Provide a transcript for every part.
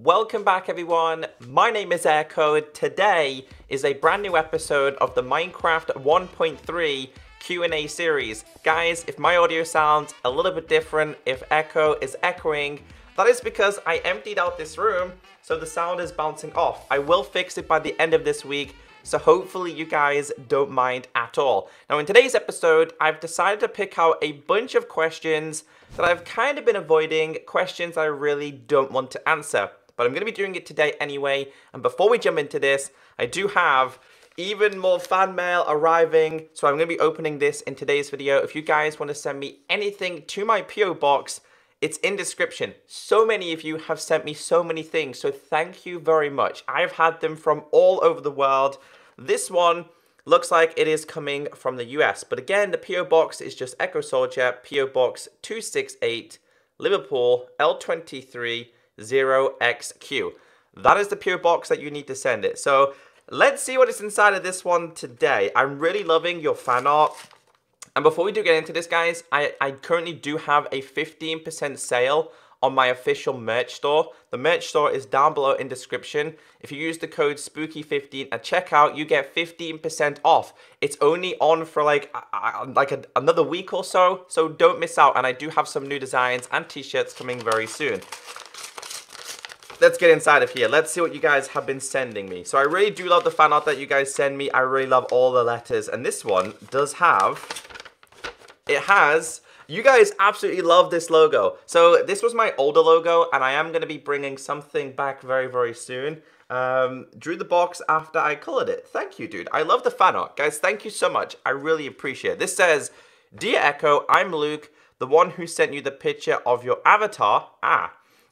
Welcome back everyone, my name is Echo. Today is a brand new episode of the Minecraft 1.3 Q&A series. Guys, if my audio sounds a little bit different, if Echo is echoing, that is because I emptied out this room, so the sound is bouncing off. I will fix it by the end of this week, so hopefully you guys don't mind at all. Now in today's episode, I've decided to pick out a bunch of questions that I've kind of been avoiding, questions I really don't want to answer. But I'm going to be doing it today anyway, and before we jump into this, I do have even more fan mail arriving, so I'm going to be opening this in today's video. If you guys want to send me anything to my PO box, it's in description. So many of you have sent me so many things, so thank you very much. I've had them from all over the world. This one looks like it is coming from the US, but again, the PO box is just ECKOSOLDIER, PO Box 268, Liverpool, L23, 0XQ. That is the PO box that you need to send it. So let's see what is inside of this one today. I'm really loving your fan art. And before we do get into this, guys, I currently do have a 15% sale on my official merch store. The merch store is down below in description. If you use the code SPOOKY15 at checkout, you get 15% off. It's only on for like another week or so, so don't miss out. And I do have some new designs and t-shirts coming very soon. Let's get inside of here. Let's see what you guys have been sending me. So I really do love the fan art that you guys send me. I really love all the letters. And this one does have, you guys absolutely love this logo. So this was my older logo, and I am going to be bringing something back very, very soon. Drew the box after I colored it. Thank you, dude. I love the fan art. Guys, thank you so much. I really appreciate it. This says, "Dear Echo, I'm Luke, the one who sent you the picture of your avatar.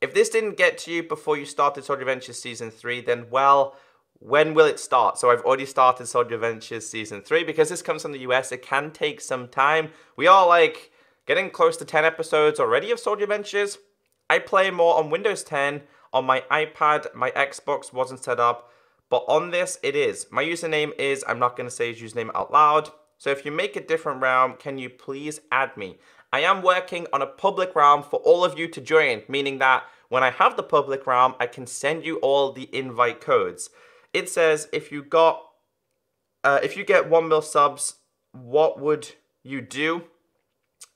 If this didn't get to you before you started Soldier Adventures Season 3, then, well, when will it start?" So I've already started Soldier Adventures Season 3. Because this comes from the US, it can take some time. We are, like, getting close to 10 episodes already of Soldier Adventures. I play more on Windows 10. On my iPad, my Xbox wasn't set up. But on this, it is. My username is, I'm not going to say his username out loud. So if you make a different realm, can you please add me? I am working on a public realm for all of you to join, meaning that when I have the public realm, I can send you all the invite codes. It says, if you get 1 mil subs, what would you do?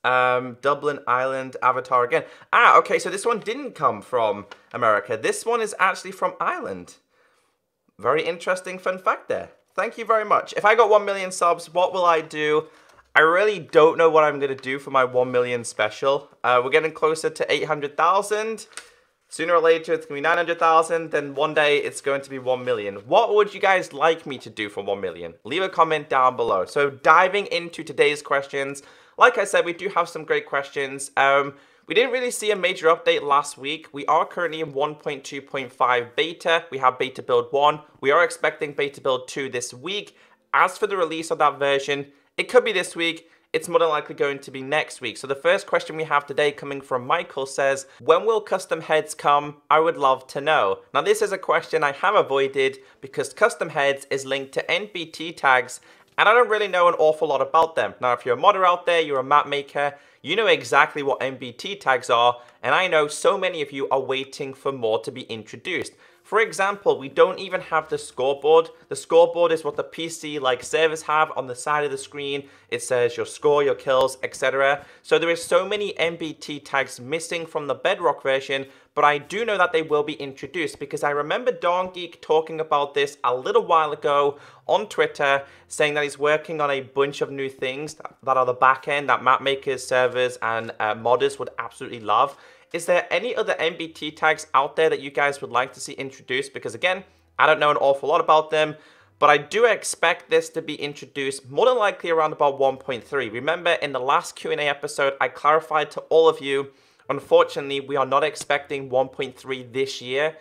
Dublin Island avatar again. Okay, so this one didn't come from America. This one is actually from Ireland. Very interesting fun fact there. Thank you very much. If I got 1 million subs, what will I do? I really don't know what I'm going to do for my 1 million special. We're getting closer to 800,000. Sooner or later, it's going to be 900,000. Then one day, it's going to be 1 million. What would you guys like me to do for 1 million? Leave a comment down below. So diving into today's questions. Like I said, we do have some great questions. We didn't really see a major update last week. We are currently in 1.2.5 beta. We have beta build 1. We are expecting beta build 2 this week. As for the release of that version, it could be this week. It's more than likely going to be next week. So the first question we have today coming from Michael says, when will custom heads come? I would love to know. Now this is a question I have avoided because custom heads is linked to NBT tags, and I don't really know an awful lot about them. Now if you're a modder out there, you're a map maker, you know exactly what NBT tags are, and I know so many of you are waiting for more to be introduced. For example, we don't even have the scoreboard. The scoreboard is what the PC-like servers have on the side of the screen. It says your score, your kills, etc. So there is so many NBT tags missing from the Bedrock version, but I do know that they will be introduced because I remember Dawn Geek talking about this a little while ago on Twitter, saying that he's working on a bunch of new things that are the back end that map makers, servers, and modders would absolutely love. Is there any other NBT tags out there that you guys would like to see introduced? Because again, I don't know an awful lot about them, but I do expect this to be introduced more than likely around about 1.3. Remember, in the last Q&A episode, I clarified to all of you, unfortunately, we are not expecting 1.3 this year.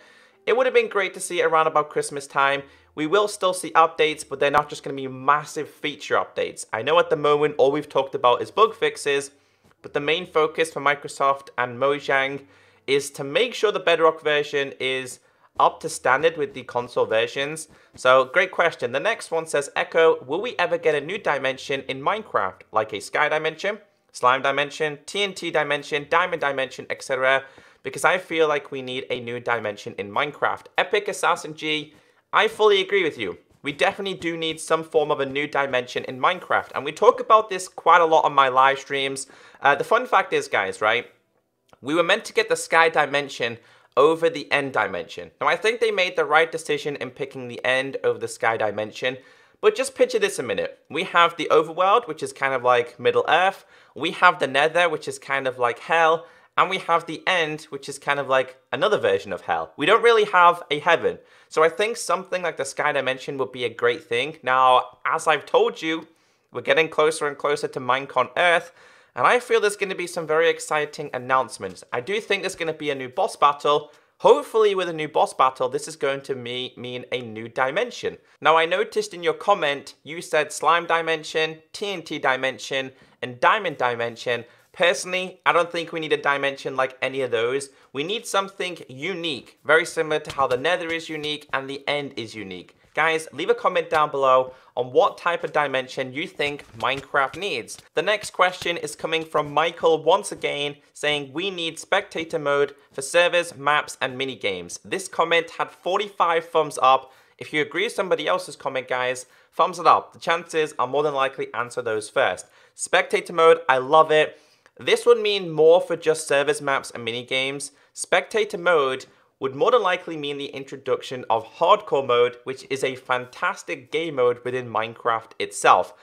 It would have been great to see it around about Christmas time. We will still see updates, but they're not just going to be massive feature updates. I know at the moment, all we've talked about is bug fixes, but the main focus for Microsoft and Mojang is to make sure the Bedrock version is up to standard with the console versions. So, great question. The next one says, Echo, will we ever get a new dimension in Minecraft, like a sky dimension, slime dimension, TNT dimension, diamond dimension, etc.? because I feel like we need a new dimension in Minecraft. Epic Assassin G, I fully agree with you. We definitely do need some form of a new dimension in Minecraft, and we talk about this quite a lot on my live streams. The fun fact is, guys, right, we were meant to get the sky dimension over the end dimension. Now, I think they made the right decision in picking the end over the sky dimension, but just picture this a minute. We have the overworld, which is kind of like Middle Earth. We have the nether, which is kind of like hell. And we have the end, which is kind of like another version of hell. We don't really have a heaven. So I think something like the sky dimension would be a great thing. Now, as I've told you, we're getting closer and closer to Minecon Earth. And I feel there's going to be some very exciting announcements. I do think there's going to be a new boss battle. Hopefully with a new boss battle, this is going to mean a new dimension. Now, I noticed in your comment, you said slime dimension, TNT dimension, and diamond dimension. Personally, I don't think we need a dimension like any of those. We need something unique, very similar to how the nether is unique and the end is unique. Guys, leave a comment down below on what type of dimension you think Minecraft needs. The next question is coming from Michael once again, saying we need spectator mode for servers, maps, and minigames. This comment had 45 thumbs up. If you agree with somebody else's comment, guys, thumbs it up. The chances are more than likely answer those first. Spectator mode, I love it. This would mean more for just servers, maps, and minigames. Spectator mode would more than likely mean the introduction of hardcore mode, which is a fantastic game mode within Minecraft itself.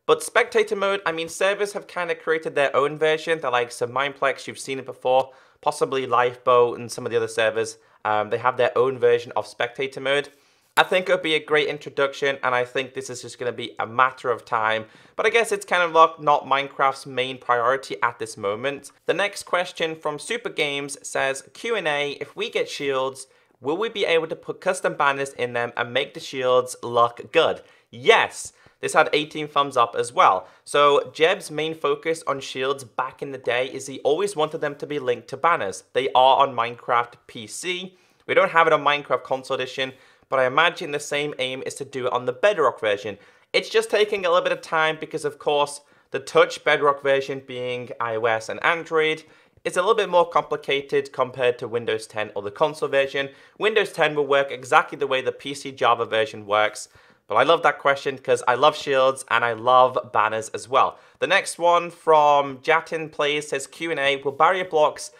But spectator mode, I mean, servers have kind of created their own version. They're like some Mineplex, you've seen it before, possibly Lifeboat and some of the other servers. They have their own version of spectator mode. I think it would be a great introduction, and I think this is just going to be a matter of time. But I guess it's kind of like not Minecraft's main priority at this moment. The next question from Super Games says, Q&A, if we get shields, will we be able to put custom banners in them and make the shields look good? Yes! This had 18 thumbs up as well. So Jeb's main focus on shields back in the day is he always wanted them to be linked to banners. They are on Minecraft PC. We don't have it on Minecraft Console Edition, but I imagine the same aim is to do it on the Bedrock version. It's just taking a little bit of time because, of course, the Touch Bedrock version being iOS and Android is a little bit more complicated compared to Windows 10 or the console version. Windows 10 will work exactly the way the PC Java version works. But I love that question because I love shields and I love banners as well. The next one from Jatin Plays says, Q&A, will barrier blocks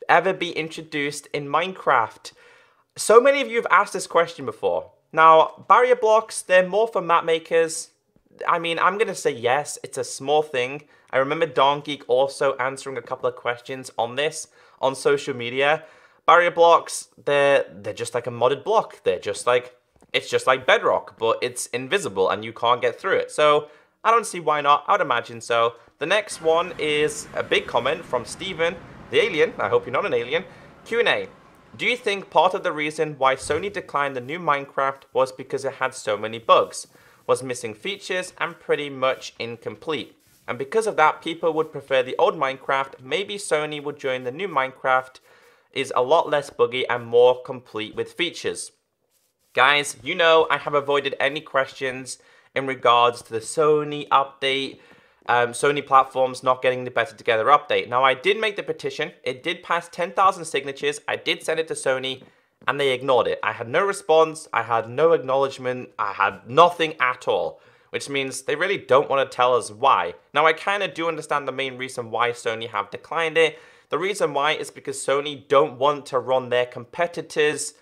ever be introduced in Minecraft? So many of you have asked this question before. Now, barrier blocks, they're more for map makers. I mean, I'm going to say yes, it's a small thing. I remember Don Geek also answering a couple of questions on this on social media. Barrier blocks, they're just like a modded block. It's just like Bedrock, but it's invisible and you can't get through it. So I don't see why not. I would imagine so. The next one is a big comment from Steven, the alien. I hope you're not an alien. Q&A. Do you think part of the reason why Sony declined the new Minecraft was because it had so many bugs, was missing features, and pretty much incomplete? And because of that, people would prefer the old Minecraft. Maybe Sony would join the new Minecraft, is a lot less buggy and more complete with features. Guys, you know I have avoided any questions in regards to the Sony update, Sony platforms not getting the Better Together update. Now, I did make the petition. It did pass 10,000 signatures. I did send it to Sony, and they ignored it. I had no response. I had no acknowledgement. I had nothing at all, which means they really don't want to tell us why. Now, I kind of do understand the main reason why Sony have declined it. The reason why is because Sony don't want to run their competitors'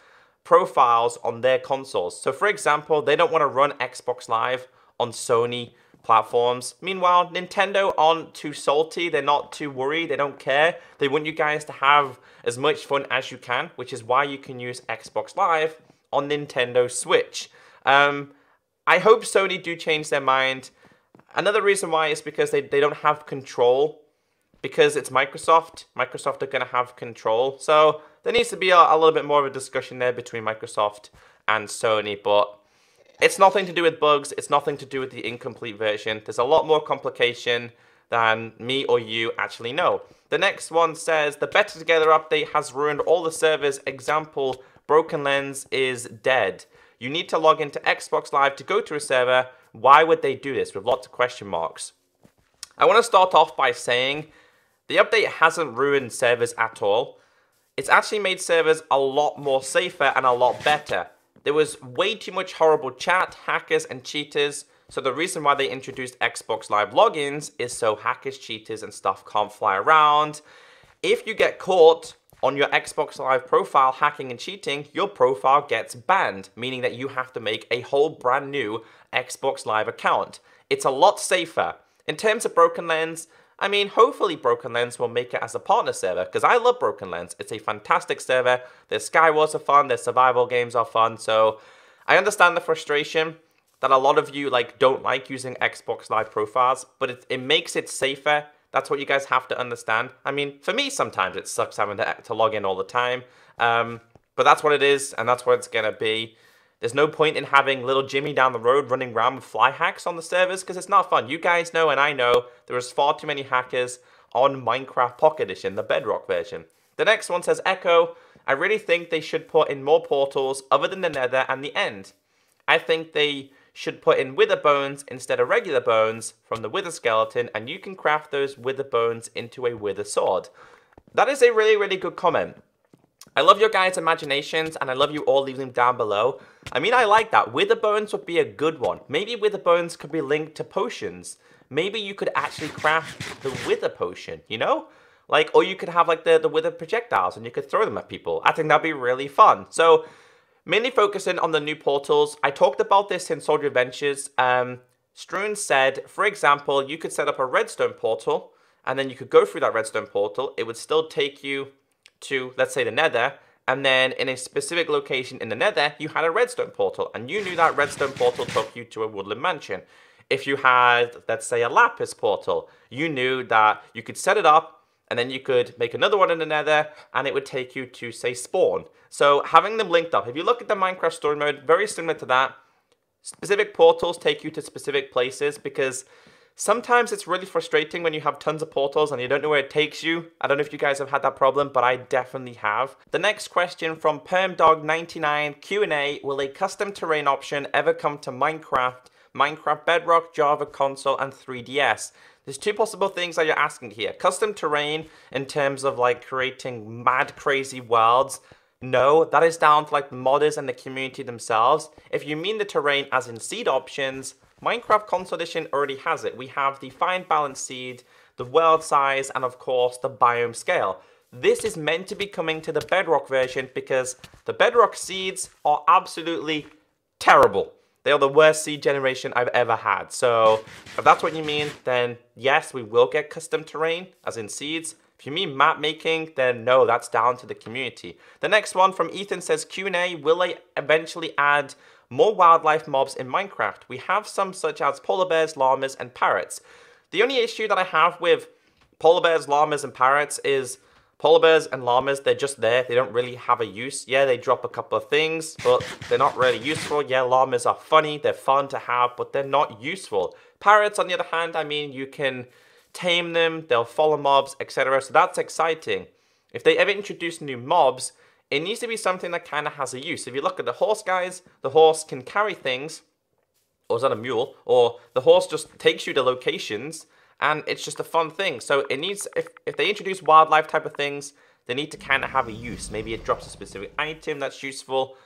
profiles on their consoles. So, for example, they don't want to run Xbox Live on Sony platforms. Meanwhile, Nintendo aren't too salty. They're not too worried. They don't care. They want you guys to have as much fun as you can, which is why you can use Xbox Live on Nintendo Switch. I hope Sony do change their mind. Another reason why is because they don't have control. Because it's Microsoft. Microsoft are going to have control. So there needs to be a little bit more of a discussion there between Microsoft and Sony. But it's nothing to do with bugs. It's nothing to do with the incomplete version. There's a lot more complication than me or you actually know. The next one says, the Better Together update has ruined all the servers. Example, Broken Lens is dead. You need to log into Xbox Live to go to a server. Why would they do this? With lots of question marks. I want to start off by saying the update hasn't ruined servers at all. it's actually made servers a lot more safer and a lot better. There was way too much horrible chat, hackers, and cheaters. So the reason why they introduced Xbox Live logins is so hackers, cheaters, and stuff can't fly around. If you get caught on your Xbox Live profile hacking and cheating, your profile gets banned, meaning that you have to make a whole brand new Xbox Live account. It's a lot safer. In terms of Broken Lens, I mean, hopefully Broken Lens will make it as a partner server, because I love Broken Lens. It's a fantastic server. Their Skywars are fun, their survival games are fun, so I understand the frustration that a lot of you don't like using Xbox Live profiles, but it makes it safer. That's what you guys have to understand. I mean, for me, sometimes it sucks having to log in all the time, but that's what it is, and that's what it's gonna be. There's no point in having little Jimmy down the road running around with fly hacks on the servers, because it's not fun. You guys know, and I know, there is far too many hackers on Minecraft Pocket Edition, the Bedrock version. The next one says, Echo, I really think they should put in more portals other than the Nether and the End. I think they should put in wither bones instead of regular bones from the wither skeleton, and you can craft those wither bones into a wither sword. That is a really, really good comment. I love your guys' imaginations, and I love you all leaving them down below. I mean, I like that. Wither bones would be a good one. Maybe wither bones could be linked to potions. Maybe you could actually craft the wither potion, you know? Or you could have the wither projectiles and you could throw them at people. I think that'd be really fun. So, mainly focusing on the new portals. I talked about this in Soldier Adventures. Struan said, for example, you could set up a redstone portal, and then you could go through that redstone portal. It would still take you to, let's say, the Nether, and then in a specific location in the Nether, you had a redstone portal, and you knew that redstone portal took you to a woodland mansion. If you had, let's say, a lapis portal, you knew that you could set it up, and then you could make another one in the Nether, and it would take you to, say, spawn. So having them linked up, if you look at the Minecraft story mode, very similar to that. Specific portals take you to specific places, because sometimes it's really frustrating when you have tons of portals and you don't know where it takes you. I don't know if you guys have had that problem, but I definitely have. The next question from PermDog99 Q&A, will a custom terrain option ever come to Minecraft, Minecraft Bedrock, Java console, and 3DS? There's two possible things that you're asking here. Custom terrain in terms of creating mad crazy worlds. No, that is down to the modders and the community themselves. If you mean the terrain as in seed options, Minecraft Console Edition already has it. We have the fine balance seed, the world size, and of course the biome scale. This is meant to be coming to the Bedrock version because the Bedrock seeds are absolutely terrible. They are the worst seed generation I've ever had. So if that's what you mean, then yes, we will get custom terrain, as in seeds. If you mean map making, then no, that's down to the community. The next one from Ethan says, Q&A, will they eventually add more wildlife mobs in Minecraft? We have some such as polar bears, llamas, and parrots. The only issue that I have with polar bears, llamas, and parrots is polar bears and llamas, they're just there. They don't really have a use. Yeah, they drop a couple of things, but they're not really useful. Yeah, llamas are funny. They're fun to have, but they're not useful. Parrots, on the other hand, I mean, you can tame them. They'll follow mobs, etc. So that's exciting. If they ever introduce new mobs, it needs to be something that kind of has a use. If you look at the horse, guys, the horse can carry things. Or is that a mule? Or the horse just takes you to locations, and it's just a fun thing. So it needs, if they introduce wildlife type of things, they need to kind of have a use. Maybe it drops a specific item that's useful.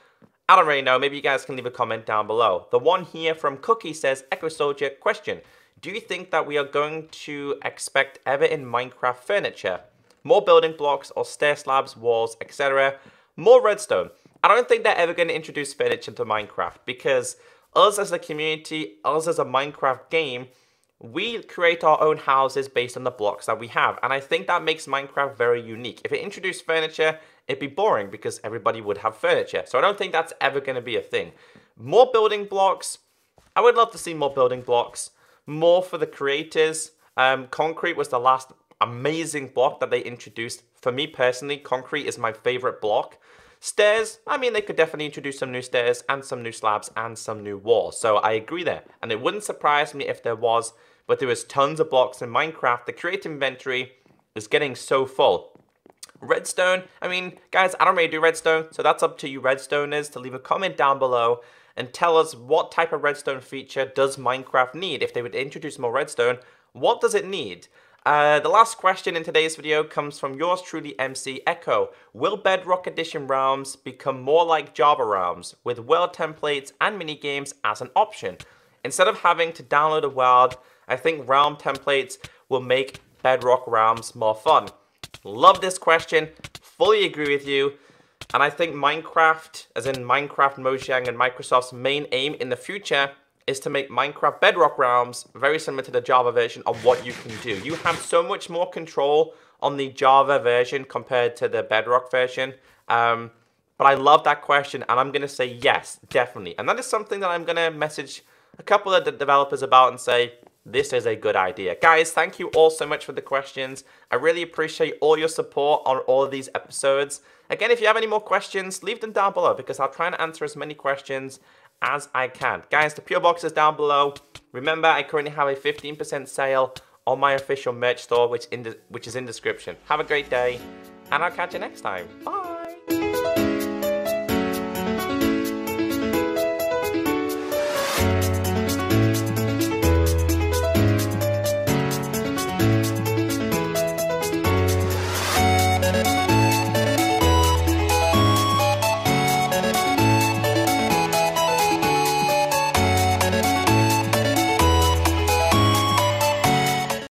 I don't really know. Maybe you guys can leave a comment down below. The one here from Cookie says, ECKOSOLDIER, question. Do you think that we are going to expect ever in Minecraft furniture? More building blocks or stair slabs, walls, etc. More redstone. I don't think they're ever going to introduce furniture to Minecraft because us as a community, us as a Minecraft game, we create our own houses based on the blocks that we have. And I think that makes Minecraft very unique. If it introduced furniture, it'd be boring because everybody would have furniture. So I don't think that's ever going to be a thing. More building blocks. I would love to see more building blocks. More for the creators. Concrete was the last amazing block that they introduced. For me personally, concrete is my favorite block. Stairs, I mean, they could definitely introduce some new stairs and some new slabs and some new walls. So I agree there. And it wouldn't surprise me if there was, but there was tons of blocks in Minecraft. The creative inventory is getting so full. Redstone, I mean, guys, I don't really do redstone, so that's up to you redstoners to leave a comment down below and tell us what type of redstone feature does Minecraft need. If they would introduce more redstone, what does it need? The last question in today's video comes from yours truly, MC Echo. Will Bedrock Edition realms become more like Java realms, with world templates and minigames as an option? Instead of having to download a world, I think realm templates will make Bedrock realms more fun. Love this question, fully agree with you. And I think Minecraft, as in Minecraft Mojang and Microsoft's main aim in the future, is to make Minecraft Bedrock realms very similar to the Java version of what you can do. You have so much more control on the Java version compared to the Bedrock version. But I love that question, and I'm going to say yes, definitely. And that is something that I'm going to message a couple of the developers about and say, this is a good idea. Guys, thank you all so much for the questions. I really appreciate all your support on all of these episodes. Again, if you have any more questions, leave them down below because I'll try and answer as many questions as I can. Guys, the PO box is down below. Remember, I currently have a 15% sale on my official merch store, which is in description. Have a great day, and I'll catch you next time. Bye.